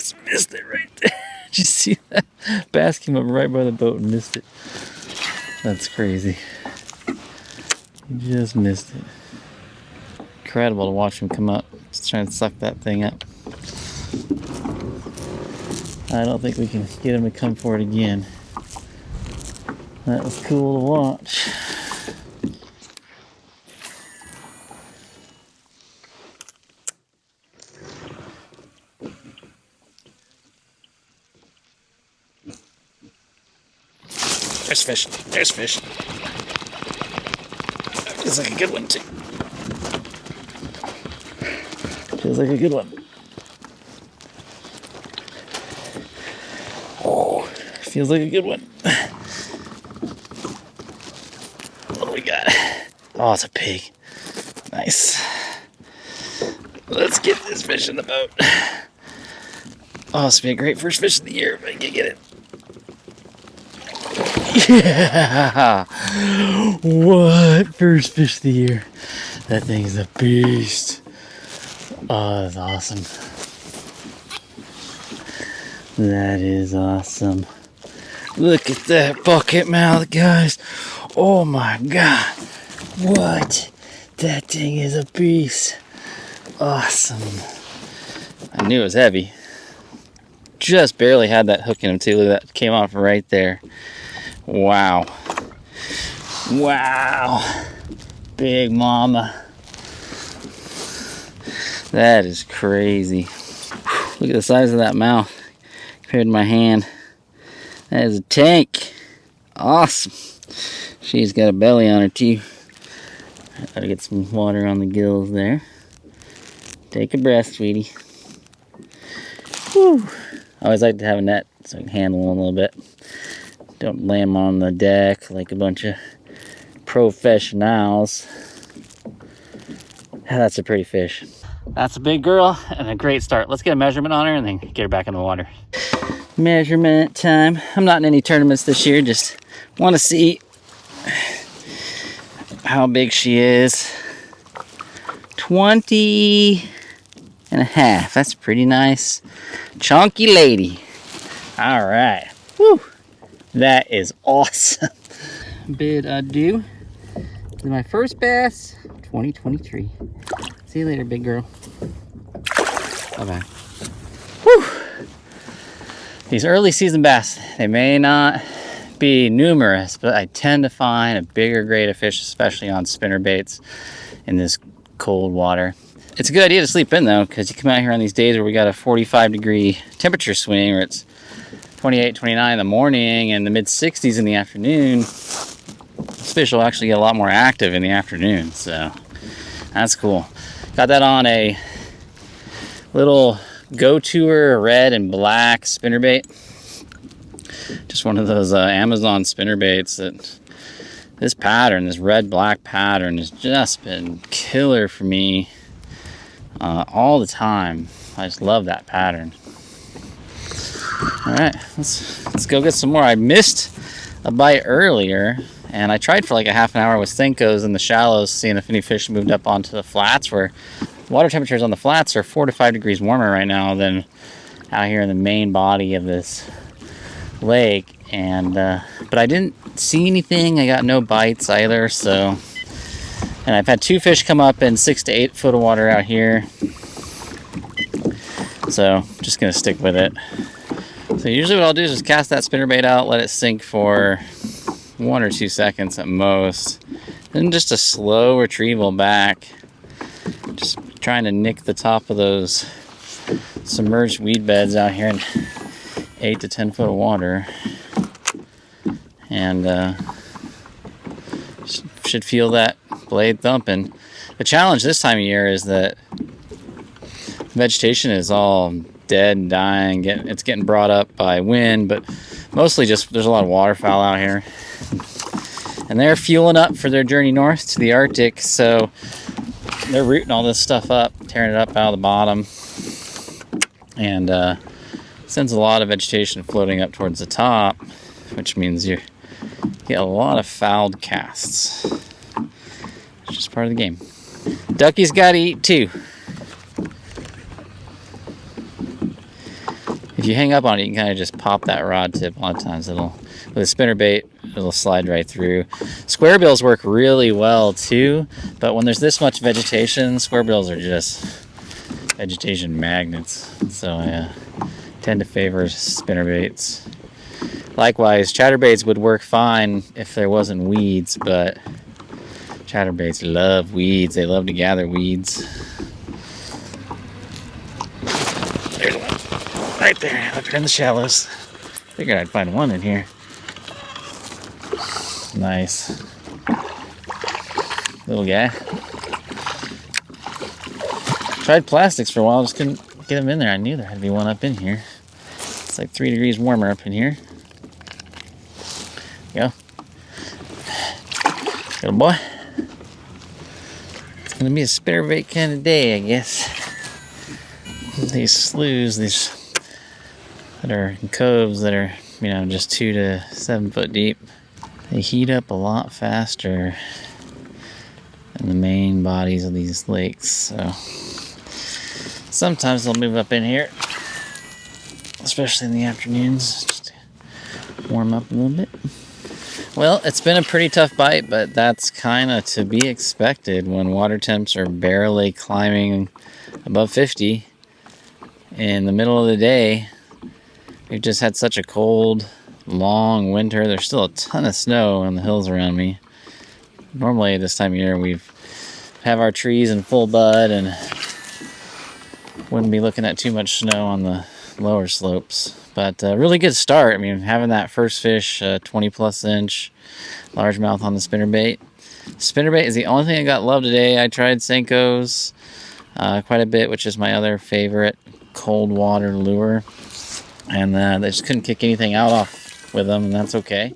just missed it right there. Did you see that? Bass came up right by the boat and missed it. That's crazy. He just missed it. Incredible to watch him come up. Just trying to suck that thing up. I don't think we can get him to come for it again. That was cool to watch. There's fish. There's fish. Feels like a good one too. Feels like a good one. Oh, feels like a good one. What do we got? Oh, it's a pig. Nice. Let's get this fish in the boat. Oh, this would be a great first fish of the year if I can get it. Yeah! What? First fish of the year. That thing's a beast. Oh, that's awesome. That is awesome. Look at that bucket mouth, guys. Oh my god. What? That thing is a beast. Awesome. I knew it was heavy. Just barely had that hook in him too. Look at that. Came off right there. Wow. Wow. Big mama. That is crazy. Look at the size of that mouth compared to my hand. That is a tank. Awesome. She's got a belly on her too. Gotta get some water on the gills there. Take a breath, sweetie. Whew. I always like to have a net so I can handle them a little bit. Don't lay them on the deck like a bunch of professionals. That's a pretty fish. That's a big girl and a great start. Let's get a measurement on her and then get her back in the water. Measurement time. I'm not in any tournaments this year, just want to see how big she is. 20 and a half. That's pretty nice. Chunky lady. All right. Woo. That is awesome. Bid adieu to my first bass, 2023. See you later, big girl. Bye-bye. Woo. These early season bass, they may not be numerous, but I tend to find a bigger grade of fish, especially on spinner baits in this cold water. It's a good idea to sleep in though, because you come out here on these days where we got a 45-degree temperature swing, where it's 28, 29 in the morning and the mid 60s in the afternoon. This fish will actually get a lot more active in the afternoon, so that's cool. Got that on a little Go-Tour red and black spinnerbait. Just one of those Amazon spinnerbaits that this pattern, this red-black pattern, has just been killer for me all the time. I just love that pattern. All right, let's go get some more. I missed a bite earlier, and I tried for like a half an hour with Senkos in the shallows, seeing if any fish moved up onto the flats, where water temperatures on the flats are 4 to 5 degrees warmer right now than out here in the main body of this lake. And but I didn't see anything. I got no bites either. So, and I've had 2 fish come up in 6 to 8 foot of water out here. So just gonna stick with it. So usually what I'll do is just cast that spinnerbait out, let it sink for 1 or 2 seconds at most. Then just a slow retrieval back. Just trying to nick the top of those submerged weed beds out here in 8 to 10 foot of water. And should feel that blade thumping. The challenge this time of year is that vegetation is all dead and dying. It's getting brought up by wind, but mostly just there's a lot of waterfowl out here. And they're fueling up for their journey north to the Arctic, so they're rooting all this stuff up, tearing it up out of the bottom, and sends a lot of vegetation floating up towards the top, which means you get a lot of fouled casts. It's just part of the game. Duckies gotta eat too. you hang up on it, you can kind of just pop that rod tip. A lot of times with a spinnerbait, it'll slide right through. Square bills work really well too, but when there's this much vegetation, square bills are just vegetation magnets. So I tend to favor spinnerbaits. Likewise, chatterbaits would work fine if there wasn't weeds, but chatterbaits love weeds. They love to gather weeds. There's one right there, up here in the shallows. Figured I'd find one in here. Nice. Little guy. Tried plastics for a while, just couldn't get them in there. I knew there had to be one up in here. It's like 3 degrees warmer up in here. Go. Little boy. It's gonna be a spinnerbait kind of day, I guess. These sloughs, these that are in coves that are, you know, just 2 to 7 foot deep, they heat up a lot faster than the main bodies of these lakes. So sometimes they'll move up in here, especially in the afternoons, just to warm up a little bit. Well, it's been a pretty tough bite, but that's kind of to be expected when water temps are barely climbing above 50 in the middle of the day. We've just had such a cold, long winter. There's still a ton of snow on the hills around me. Normally this time of year we have our trees in full bud and wouldn't be looking at too much snow on the lower slopes. But really good start. I mean, having that first fish, 20 plus inch largemouth on the spinnerbait. Spinnerbait is the only thing I got love today. I tried Senko's quite a bit, which is my other favorite cold water lure. And they just couldn't kick anything out off with them, and that's okay.